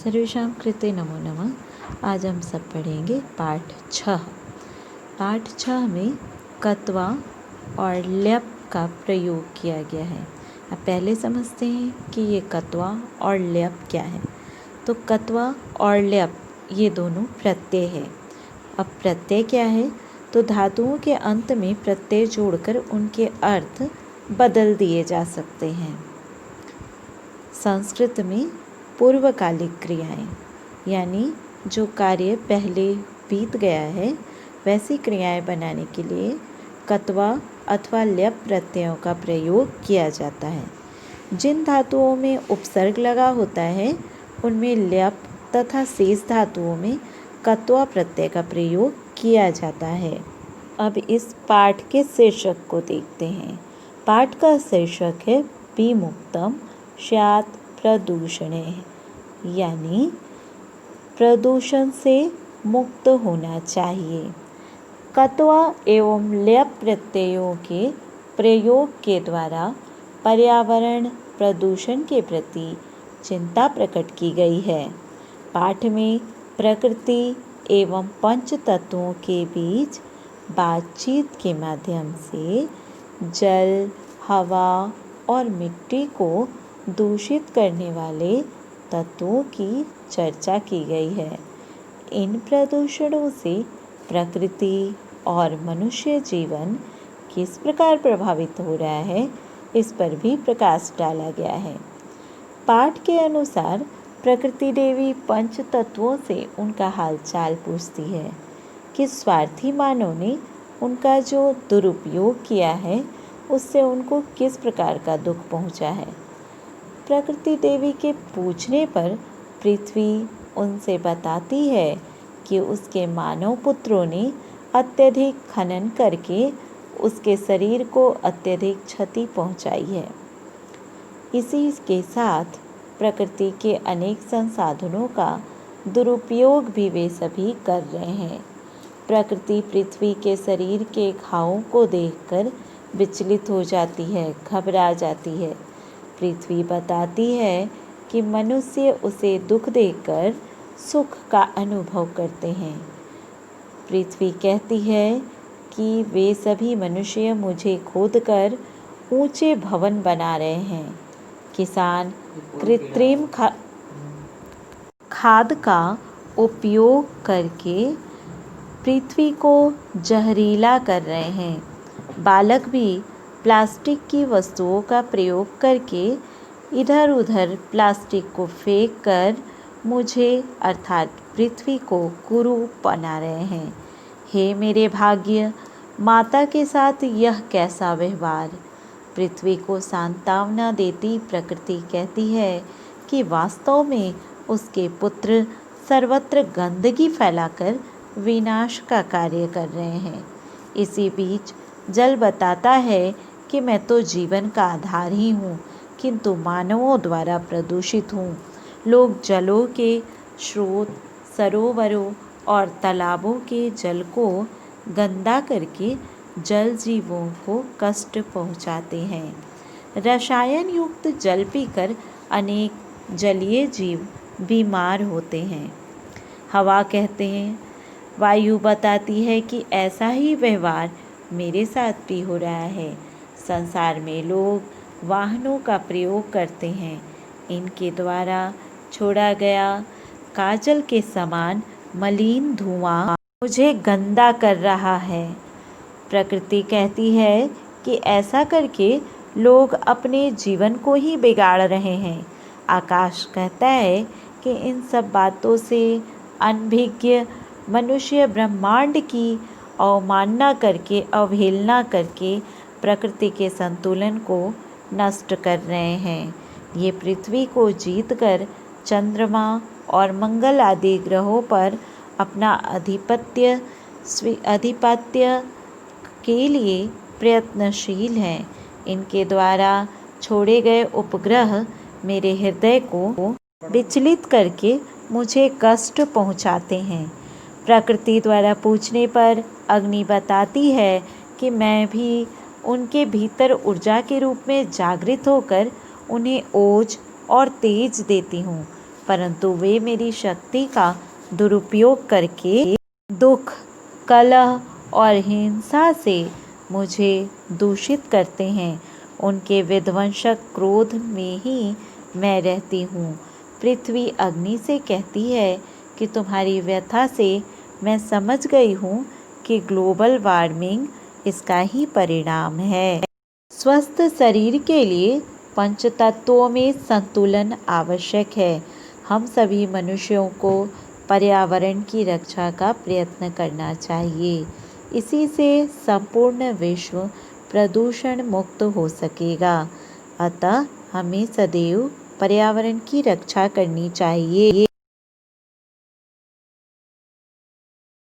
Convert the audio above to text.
सर्वेषां कृते नमो नमः। आज हम सब पढ़ेंगे पाठ 6। पाठ 6 में कत्वा और ल्यप का प्रयोग किया गया है। अब पहले समझते हैं कि ये कत्वा और ल्यप क्या है। तो कत्वा और ल्यप ये दोनों प्रत्यय है। अब प्रत्यय क्या है? तो धातुओं के अंत में प्रत्यय जोड़कर उनके अर्थ बदल दिए जा सकते हैं। संस्कृत में पूर्वकालिक क्रियाएं यानी जो कार्य पहले बीत गया है वैसी क्रियाएं बनाने के लिए कत्वा अथवा ल्यप प्रत्ययों का प्रयोग किया जाता है। जिन धातुओं में उपसर्ग लगा होता है उनमें ल्यप तथा शेष धातुओं में कत्वा प्रत्यय का प्रयोग किया जाता है। अब इस पाठ के शीर्षक को देखते हैं। पाठ का शीर्षक है विमुक्तम स्यात् प्रदूषणे, यानी प्रदूषण से मुक्त होना चाहिए। कत्वा एवं ल्यप प्रत्ययों के प्रयोग के द्वारा पर्यावरण प्रदूषण के प्रति चिंता प्रकट की गई है। पाठ में प्रकृति एवं पंच तत्वों के बीच बातचीत के माध्यम से जल, हवा और मिट्टी को दूषित करने वाले तत्वों की चर्चा की गई है। इन प्रदूषणों से प्रकृति और मनुष्य जीवन किस प्रकार प्रभावित हो रहा है, इस पर भी प्रकाश डाला गया है। पाठ के अनुसार प्रकृति देवी पंच तत्वों से उनका हालचाल पूछती है कि स्वार्थी मानव ने उनका जो दुरुपयोग किया है उससे उनको किस प्रकार का दुख पहुंचा है। प्रकृति देवी के पूछने पर पृथ्वी उनसे बताती है कि उसके मानव पुत्रों ने अत्यधिक खनन करके उसके शरीर को अत्यधिक क्षति पहुंचाई है। इसी के साथ प्रकृति के अनेक संसाधनों का दुरुपयोग भी वे सभी कर रहे हैं। प्रकृति पृथ्वी के शरीर के घावों को देखकर विचलित हो जाती है, घबरा जाती है। पृथ्वी बताती है कि मनुष्य उसे दुख देकर सुख का अनुभव करते हैं। पृथ्वी कहती है कि वे सभी मनुष्य मुझे खोदकर ऊंचे भवन बना रहे हैं। किसान कृत्रिम खाद का उपयोग करके पृथ्वी को जहरीला कर रहे हैं। बालक भी प्लास्टिक की वस्तुओं का प्रयोग करके इधर उधर प्लास्टिक को फेंक कर मुझे अर्थात पृथ्वी को कुरूप बना रहे हैं। हे मेरे भाग्य, माता के साथ यह कैसा व्यवहार। पृथ्वी को सांत्वना देती प्रकृति कहती है कि वास्तव में उसके पुत्र सर्वत्र गंदगी फैलाकर विनाश का कार्य कर रहे हैं। इसी बीच जल बताता है कि मैं तो जीवन का आधार ही हूँ, किंतु मानवों द्वारा प्रदूषित हूँ। लोग जलों के स्रोत, सरोवरों और तालाबों के जल को गंदा करके जल जीवों को कष्ट पहुँचाते हैं। रसायन युक्त जल पीकर अनेक जलीय जीव बीमार होते हैं। हवा कहते हैं, वायु बताती है कि ऐसा ही व्यवहार मेरे साथ भी हो रहा है। संसार में लोग वाहनों का प्रयोग करते हैं। इनके द्वारा छोड़ा गया काजल के समान मलिन धुआं मुझे गंदा कर रहा है। प्रकृति कहती है कि ऐसा करके लोग अपने जीवन को ही बिगाड़ रहे हैं। आकाश कहता है कि इन सब बातों से अनभिज्ञ मनुष्य ब्रह्मांड की अवमानना करके, अवहेलना करके प्रकृति के संतुलन को नष्ट कर रहे हैं। ये पृथ्वी को जीतकर चंद्रमा और मंगल आदि ग्रहों पर अपना आधिपत्य के लिए प्रयत्नशील हैं। इनके द्वारा छोड़े गए उपग्रह मेरे हृदय को विचलित करके मुझे कष्ट पहुंचाते हैं। प्रकृति द्वारा पूछने पर अग्नि बताती है कि मैं भी उनके भीतर ऊर्जा के रूप में जागृत होकर उन्हें ओज और तेज देती हूँ। परंतु वे मेरी शक्ति का दुरुपयोग करके दुख, कलह और हिंसा से मुझे दूषित करते हैं। उनके विध्वंसक क्रोध में ही मैं रहती हूँ। पृथ्वी अग्नि से कहती है कि तुम्हारी व्यथा से मैं समझ गई हूँ कि ग्लोबल वार्मिंग इसका ही परिणाम है। स्वस्थ शरीर के लिए पंच तत्वों में संतुलन आवश्यक है। हम सभी मनुष्यों को पर्यावरण की रक्षा का प्रयत्न करना चाहिए। इसी से संपूर्ण विश्व प्रदूषण मुक्त हो सकेगा। अतः हमें सदैव पर्यावरण की रक्षा करनी चाहिए।